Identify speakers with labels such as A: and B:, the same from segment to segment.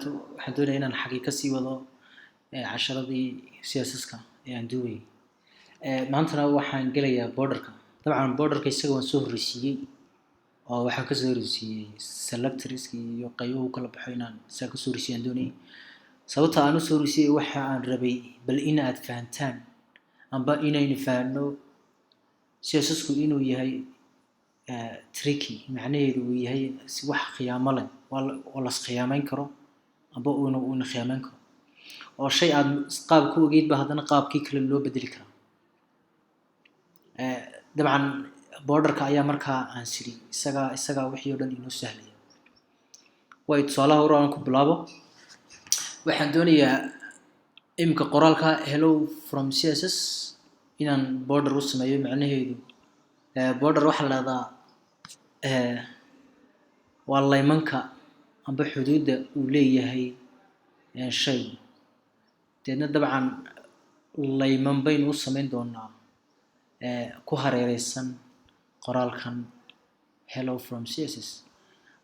A: waxaan doonayaa inaan xagee kasii wado casharadii CSS-ka ee aan duubay. Maantana waxaan gelayaa borderka. Dabcan borderka isaga waan soo horreysiiyey oo waxaan ka soo horreysiiyey selectorska iyo qaybuhu kala baxo inaan saa ka soo horreysiiyey aan doonayay. Sababta aan u soo horreysiiyey waxa aan rabay bal in aad fahantaan amba inaynu fahanno CSS-ku inuu yahay tricky, macnaheedu uu yahay wax khiyaamo leh oo la khiyaamayn karo amba uuna khiyaamayn karo oo shay aad qaab ku ogeyd ba haddana qaabkii kale loo bedeli karaa. Dabcan borderka ayaa markaa aan siri isaga wixii oo dhan inoo sahlaya. Way tusaalaha hore aan ku bilaabo. Waxaan doonayaa imika qoraalka hello from CSS inaan border u sameeyo. Macnaheedu border waxa la yiraahdaa waa laymanka amba xuduudda uu leeyahay shay. Deedna dabcan layman baynu u samayn doonaa ku hareeraysan qoraalkan hello from CSS.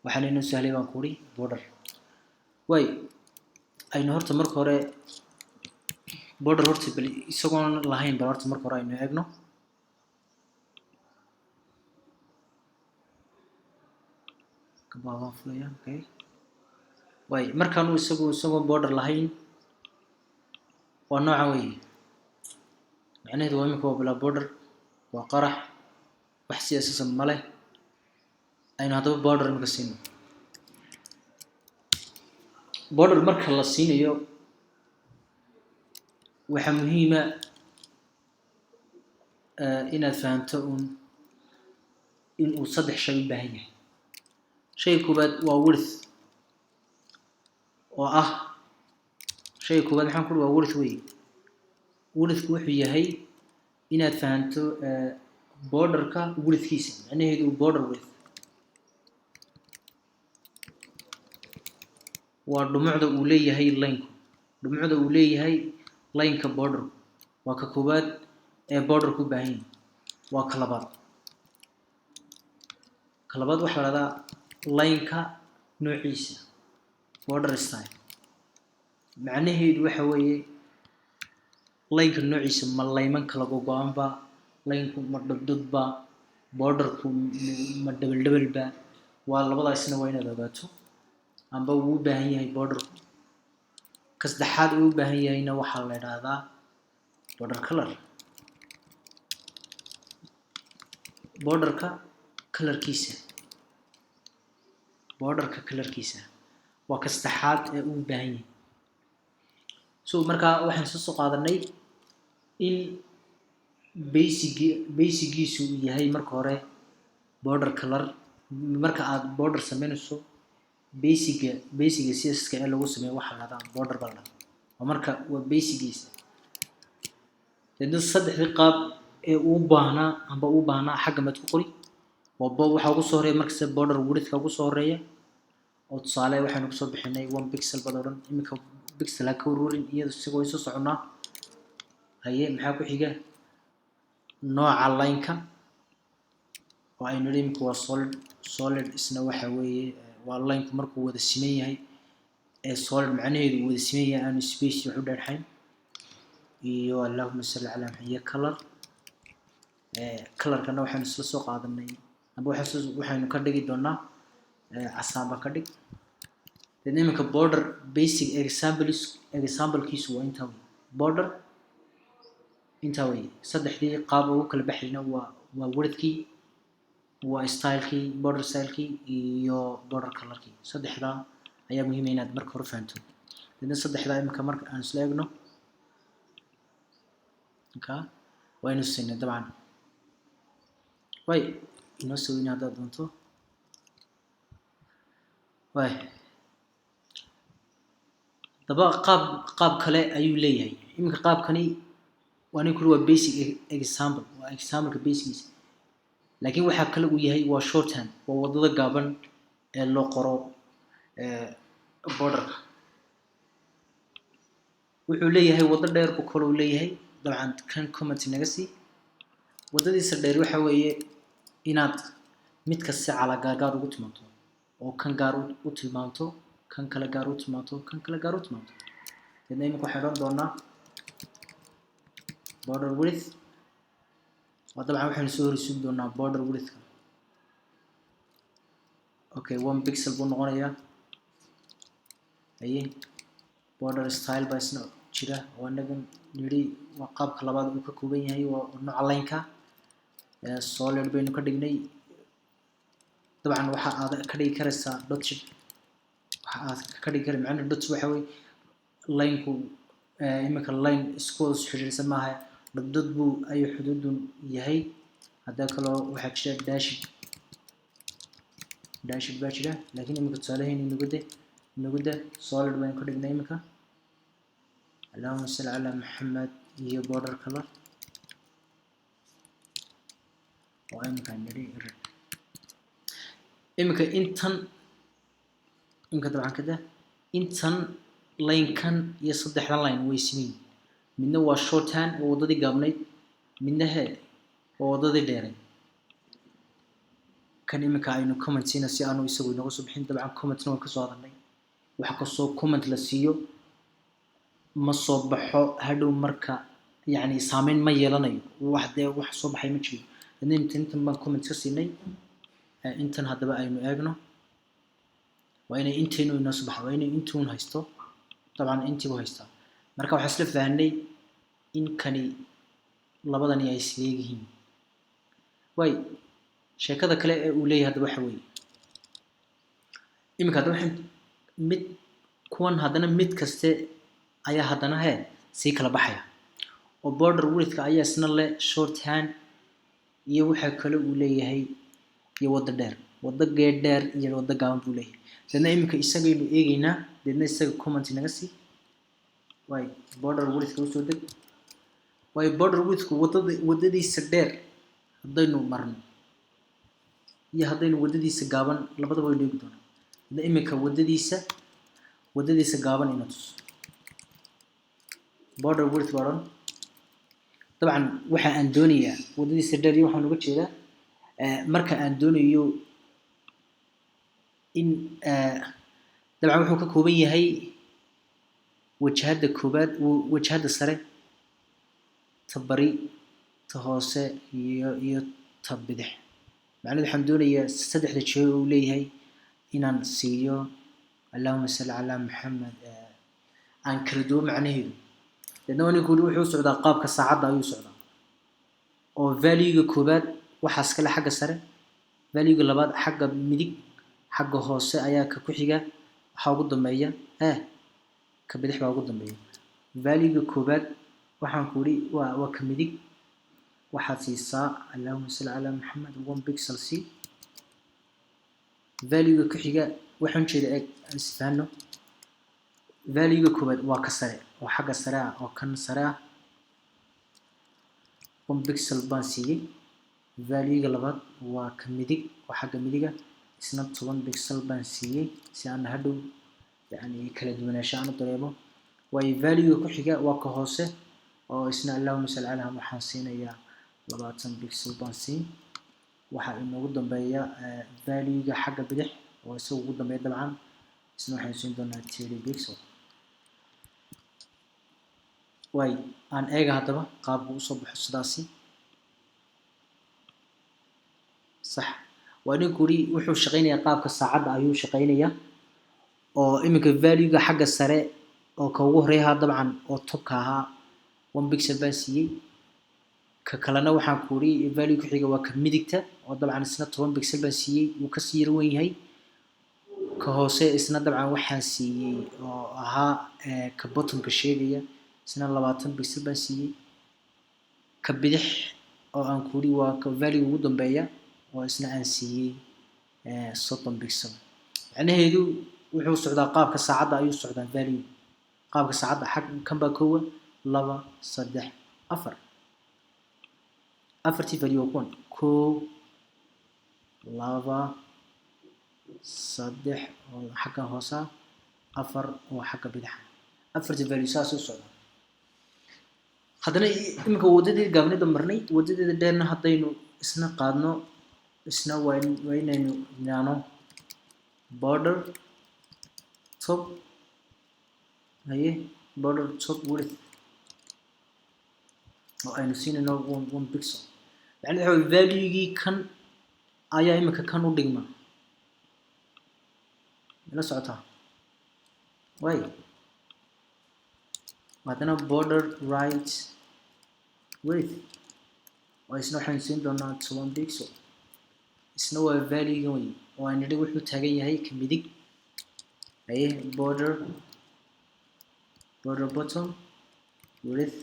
A: waxaan inoo sahlay baan ku uri border. aynu horta marka hore border horta bal isagoon lahayn bal horta marka hore aynu eegno. markaan uu isagoo border lahayn waa noocan weeye. macnaheedu waa imika waa bilaa border, waa qarax, wax CSS ma leh. aynu haddaba border imika siino. border marka la siinayo waxaa muhiima inaad fahanto inuu saddex shay u baahan yahay. shayga koowaad waa width oo ah shayga koowaad maxaan ku uri waa width weeye. widthku wuxuu yahay inaad fahanto borderka widthkiisa, macnaheedu border width waa dhumucda uu leeyahay line-ku. dhumucda uu leeyahay line-ka border waa ka koowaad ee borderku u baahan yahay. waa ka labaad. ka labaad waxaa la yidhahdaa line-ka noociisa border style. macnaheedu waxa weeye line-ka noociisa ma layman kala gogo'an ba, line-ku ma dhudhud ba, borderku ma double ba. waa labadaasna waa inaad ogaato amba uu u baahan yahay borderku. ka saddexaad uu u baahan yahayna waxaa la yidhaahdaa border color. borderka colorkiisa waa ka saddexaad ee uu u baahan yahay. so markaa waxaan soo qaadanay in basicgiisu uu yahay marka hore border color. marka aad border samaynayso basiga CSS-ka ee lagu sameeyo waxaa la yidhahdaa border baa la yidhahdaa. marka waa basicgiisa. deedna saddexdii qaab ee uu baahnaa amba u baahnaa xagga maad ku qori. waxaa ugu soo horeeya markasta border widthka ugu soo horeeya oo tusaale waxaynu kusoo bixinay 1 pixel baad odhan. imika pixel ha ka ururin iyada isagoo isu soconaa. haye maxaa ku xiga nooca line-ka oo aynu nidhi imika waa solid isna waxa weeye waa line-ku markuu wada siman yahay ee solid macnaheedu wada siman yahay aanu space wax u dhexayn. iyo allahumma salli calaa maxamed color. colorkana waxaynu isla soo qaadanay amba waxaynu ka dhigi doonaa casaan baa ka dhig. deedna imika border basic example-kiisu waa intaa wey. border intaa wey. saddexdii qaab ugu kala baxayna waa widthkii, waa stylekii border stylekii iyo border colorkii. saddexdaa ayaa muhiima inaad marka hore fahanto. deedna saddexdaa imika marka aan isla eegno waynu siinay dabcan. inoo soo weyna haddaad doonto. daba qaab kale ayuu leeyahay. imika qaabkani waa nin kuli waa basic example, waa example-ka basicgiisa. laakiin waxaa kale uu yahay waa shorthand, waa wadada gaaban ee loo qoro borderka. wuxuu leeyahay wado dheer buu kaloo leeyahay. dabcan kan comment naga sii. wadadiisa dheer waxa weeye inaad mid kasta cala gaar ugu timaado oo kan gaar u tilmaanto kan kale gaar u timaado kan kale gaar u timaado deedna imika waxaan odhan doonaa border width dabcan waxaynu soo horeysiin doonaa border width okay 1 pixel buu noqonayaa aye border style baa isna jira oo anagan niri waa qaabka labaad uu ka kooban yahay waa nooca line-ka solid baynu ka dhignay dabcan waxa aad ka dhigi karaysaa dot shape waxa aad ka dhigi karay macna dot waxa way line-ku imika line isku xiriirsan maaha dot buu ay xuduudun yahay hada kale waxa jira dash baa jira laakiin imika tusaalaheena nuguda solid baynu ka dhignay imika اللهم صل على محمد iyo border color oo imika niri imika intan dabcan kada intan line kan iyo saddexdan line way simin midna waa shorthand oo wadadii gaabnayd midna oo wadadii dheeray kan imika aynu comment siina si aanu isagu inagu soo bixin dabcan comment-na waan ka soo hadalnay waxa ka soo comment la siiyo ma soo baxo hadhow marka yani saameyn ma yeelanayo wax soo baxay ma jiro intan baan comment ka siinay intan haddaba aynu eegno waa inay intaynu inoo soo baxdo waa inay intuun haysto dabcan intii buu haystaa marka waxaan isla fahanay in kani labadani ay isleeyihiin way sheekada kale ee uu leeyahay haddaba waxa weeye imika haddaba waxaan kuwan haddana mid kaste ayaa haddana sii kala baxaya oo border width ayaa isna leh shorthand iyo waxa kale uu leeyahay iyo wada dheer wada dheer iyo wada gaaban buu leeyahay dadna imika isagaynu eegaynaa dadna isaga comment naga sii way border width u soo deg way border width wadadiisa dheer hadaynu marno iyo hadaynu wadadiisa gaaban labadaba way leegi doonaa dadna imika wadadiisa gaaban ina tus border width baron dabcan waxa aan doonayaa wadadiisa dheer iyo waxaan uga jeedaa marka aan doonayo in dabcan wuxuu ka kooban yahay wajahada koobaad wajahada sare ta bari ta hoose iyo ta bidix macnaheedu waxaan doonayaa saddexda jeer uu leeyahay inaan siiyo allahumma salli ala muhammad aan kala duwo macnaheedu dadna wuxuu socdaa qaabka saacada ayuu socdaa oo value-ga koobaad waxaas kale xagga sare value-ga labaad xagga midig xagga hoose ayaa ka ku xiga waxa ugu dambeeya ka bidix baa ugu dambeeya value-ga koobaad waxaan ku yiri waa ka midig waxaad siisaa allahumma salli ala muhammad 1 pixel c value-ga ku xiga waxaan jeedaa isfaano value-ga koobaad waa ka sare oo xagga sare oo kan sare 1 pixel baan siiyay value-ga labaad waa ka midig oo xagga midiga isna 10 pixel baan siiyay si aan hadhow yani kala duwanaansho aan u dareemo way value-ga ku xiga waa ka hoose oo isna allahumma salli ala waxaan siinayaa 20 pixel baan siin waxa inoogu dambeeya value-ga xagga bidix oo isagu ugu dambeeya dabcan isna waxaan siin doonaa 30 pixel way aan eega haddaba qaabku u soo baxo sidaasi صح وأنا كوري وحو شقيني قاب كساعد أيو شقيني أو إمك value حق السرع أو كوه ريها طبعا أو توكها 1 بيكسل بسي ككلنا وحن كوري value كحاجة وكميدكتا وطبعا السنة 1 بيكسل بسي وكسير وين هي كهوسة السنة طبعا وحن سي ها كبطن كشيء سنة 20 بيكسل بسي كبدح أو أنكوري وكvalue ودن بيا وإسنا أنسي صوتن بيكسل يعني هيدو وحو سعدا قاب كساعدة أيو سعدا value قاب كساعدة حق كم بكوة لبا صدح أفرتي value يكون كو لبا صدح حقا هوسا أفر وحقا بدح أفرتي value ساسو سعدا هذا إمك وددي قابلنا دمرني وددي ديرنا حطينو إسنا قادنو إسنا وين نانو border top haye border top width oo aynu siinayno 1 pixel yani waxa value-gii kan ayaa imika kan u dhigma la socotaa way haddana border right width oo isna waxaan siin doonaa 1 pixel isna waa value-ga way oo aan nidhi wuxuu taagan yahay ka midig haye border bottom width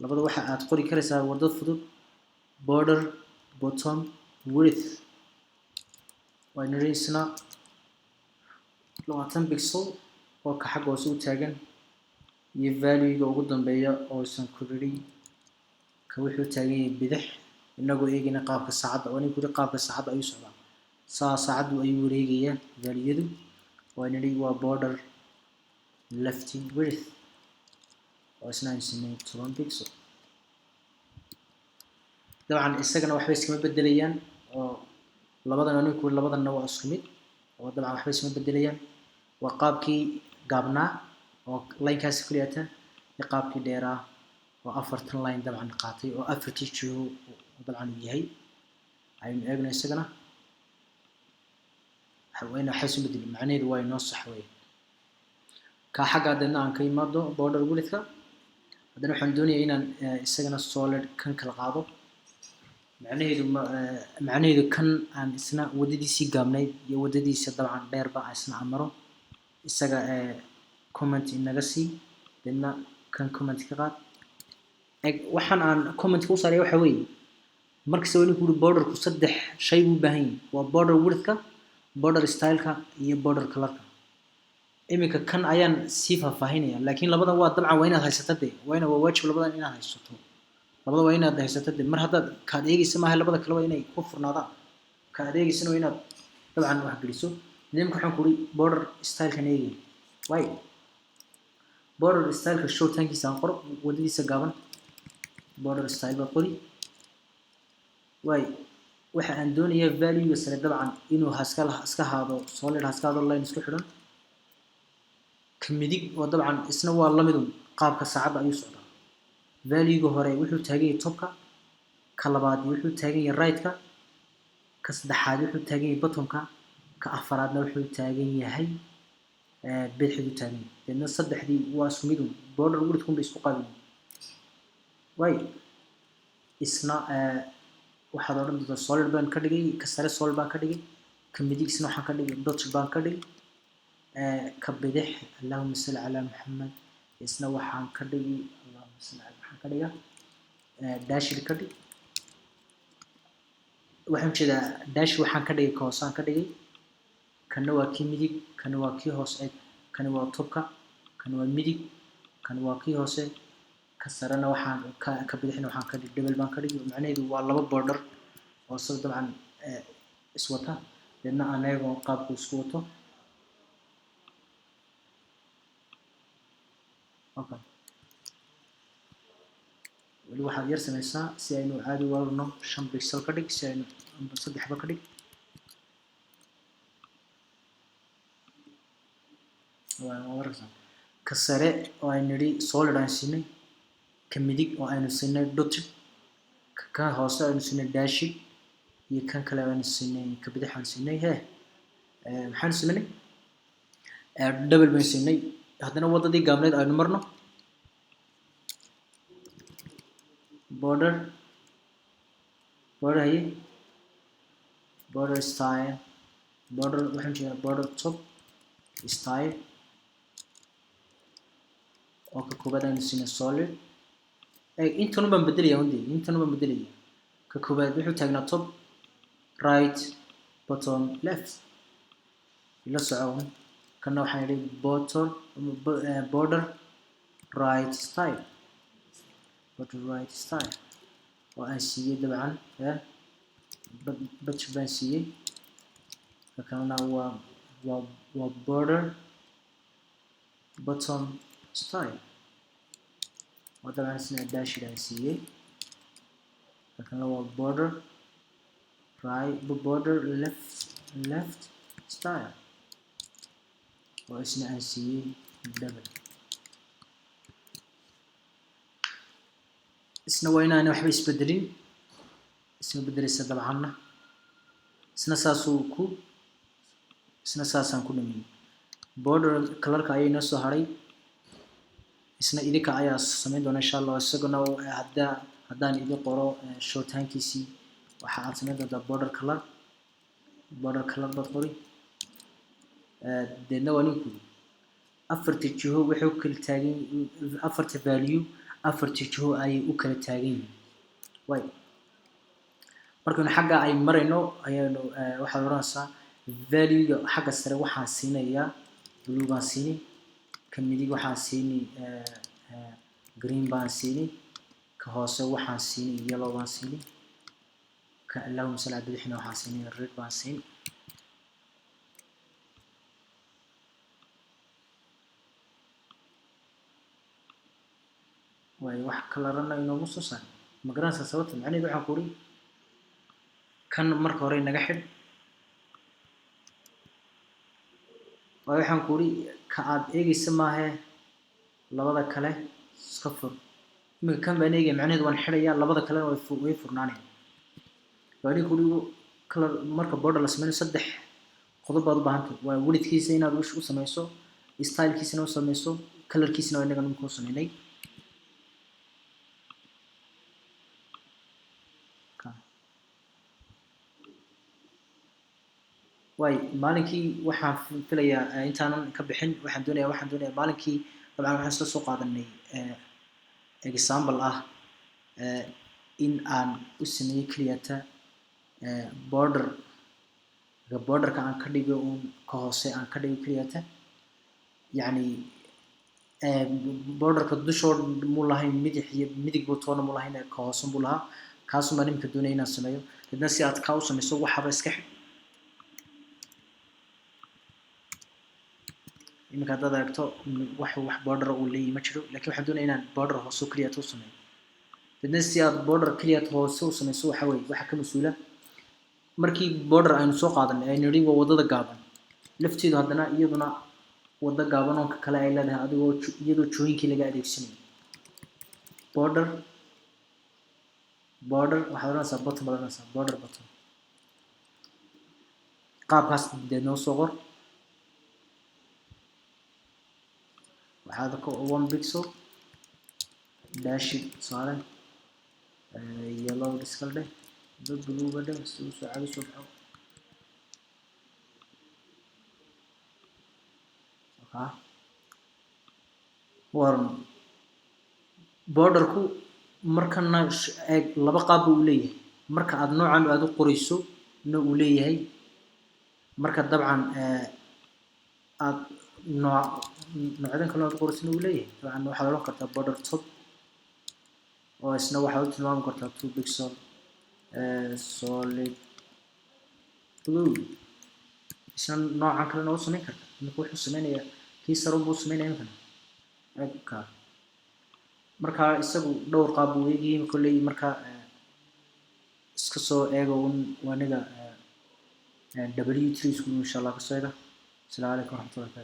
A: labada waxa aad qori karaysaa waddo fudud border bottom width waa nidhi isna 20 pixel oo ka xagga hoose u taagan iyo value-ga ugu dambeeya oo isan ku nidhi ka wuxuu taagan yahay bidix inagoo eegayna qaabka saacadda oo ninka qaabka saacadda ayuu socdaa saacaddu ayuu wareegayaa value-yadu waa nidhi waa border left width oo isna aan siinay 10 pixel dabcan isagana waxba iskama bedelayaan oo labadan waa isku mid oo dabcan waxba iskama bedelayaan waa qaabkii gaabnaa oo line-kaas kuliyata iyo qaabkii dheeraa oo 4 line dabcan qaatay oo 4 jiho dabcan uu yahay aynu eegno isagana waxay isu bedelay macnaheedu waa inoo sax weeye ka xagga hadana aan ka imaado border width-ka haddana waxaan doonayaa inaan isagana solid kan kala qaado macnaheedu kan aan isna wadadiisii gaabnayd iyo wadadiisa dabcan dheerba isna amaro isaga comment inaga sii dadna kan comment ka qaad waxaan aan comment ku saaray waxa weeye markasta wali ku borderku saddex shay u baahan yahay waa border width-ka border style-ka iyo border color-ka imika kan ayaan sii faahfaahinaya laakiin labada waa dabcan waa inaad haysato waa waajib labadan inaad haysato labada waa inaad haysato mar haddaad kaad eegaysa maaha labada kale waa inay ku furnaadaan kaad eegaysana waa inaad dabcan wax geliso nidaamka waxaan ku border style-kan eegay way border style-ka shorthankiisa aan qoro wadadiisa gaaban border style ba qori way waxa aan doonayaa value-ga sare dabcan inuu iska haado solid iska haado line isku xidhan كمديك وطبعا اسنا والله مدن قابك صعب أي صعدة value هراء وحول تاجي توبك كلابات وحول تاجي رايتك كصدحات وحول تاجي بطنك كأفرادنا وحول تاجي هاي بالحدو تاجي لأن الصدح دي واسميدون border ورتكم بيسقطين واي اسنا وحضرنا ضد solid بان كدقي كسر solid بان كدقي كمديك اسنا حن كدقي دوتش بان كدقي كبدح اللهم صل على محمد اسنا وحان كدغي اللهم صل على محمد كدغا داشر كدغي waxaan jeedaa dash waxaan ka dhigay koosaan ka dhigay kana waa kii midig kana waa kii hoose kana waa topka kana waa midig kana waa kii hoose ka sarana waxaan ka bidixna waxaan ka dhigay double baan ka dhigay macnaheedu waa laba border oo soo dabcan iswata dadna anaga qaabku isku wato okay wali waxaad yar samaysaa si aynu caadi u warno 5 pixel ka dhig si aynu 3 ba ka dhig waan warsan ka sare oo aynu niri solid aan siinay ka midig oo aynu siinay dot ka hoose aynu siinay dash iyo kan kale aynu siinay ka bidix aan siinay maxaan siinay double baan siinay haddana wadadii gaabneed aynu marno border hay border style border waxaan jeedaa border top style oo ka koobaad aynu siinay solid intan baan bedelaya ka koobaad wuxuu taagnaa top right bottom left ila socon kana waxaan yidhi border right style oo aan siiyey dabcan batch baan siiyey kana waa border bottom style oo dabcan isna dash aan siiyey kana waa border right border left style oo isna aan siiyey double isna waa inaan waxba isbedelin isma bedelaysa dabcanna isna saasaan ku dhameeyey border colorka ayay noo soo haray isna idinka ayaa samayn doona insha Allah isaguna haddaan idin qoro shorthankiisii waxa aad samayn doontaa border color baad qori deedna waa ninku afarta jiho waxay u kala taagan afarta value afarta jiho ayay u kala taagan yihiin way markaynu xagga ay marayno ayaanu waxaad oranaysaa value-ga xagga sare waxaan siinayaa blue baan siini ka midig waxaan siini green baan siini ka hoose waxaan siini yellow baan siini ka allahumma salli ala bidixna waxaan siini red baan siini way wax kala rana inoogu soo saaray ma garanaysaa sababta macnaheedu waxaan ku uri kan marka hore naga xidh waxaan ku uri ka aad eegaysa maahe labada kale iska fur iminka kan baan eegaya macnaheedu waan xidhayaa labada kalena way furnaanayaan waani ku uri color marka border la sameynayo 3 qodob baad u baahantahay waa widthkiisa inaad u samayso stylekiisana u samayso colorkiisana waa inaga nimka u sameynay way maalinkii waxaan filayaa intaanan ka bixin waxaan doonayaa maalinkii dabcan waxaan isla soo qaadanay example ah in aan u sameeyo keliyata borderka aan ka dhigo ka hoose aan ka dhigo keliyata yacni borderka dushooda muu lahayn midig buu toona muu lahayn ka hoose buu lahaa kaasum baan iminka doonaya inaan sameeyo dadna si aad kaa u samayso waxaba iska xidh iminka haddaad aragto wax border uu leeyahay ma jiro laakiin waxaan doonaya inaan border hoose keliyata u sameeyo dadna si aad border keliyata hoose u samayso waxa weeye waxa ka mas-uula markii border aynu soo qaadanay aynu nidhi waa waddada gaaban lafteedu haddana iyaduna waddo gaaban oo kale ay leedahay iyadoo jooyinkii laga adeegsanayo border waxaad oranaysaa bottom baad oranaysaa border bottom qaabkaas deed noo soo qor waxaad 1 pixel dash saaran yellow iskal dheh dad blue dheh si uu soo caadi soo baxo warm borderku markana laba qaab uu leeyahay marka aad noocan aad u qorayso uu leeyahay marka dabcan aad noocadan kale aad qorayso uu leeyahay dabcan waxaad oran kartaa border top oo isna waxaad u tilmaami kartaa 2 pixel solid blue isna noocan kale oo sameyn kartaa iminka wuxuu sameynayaa kii sare buu sameynaya iminka marka isagu dhowr qaab uu eegayay kolley marka iska soo eego waniga W3 insha Allah ka soo eega. Assalamu alaykum warahmatullahi wabarakatuh.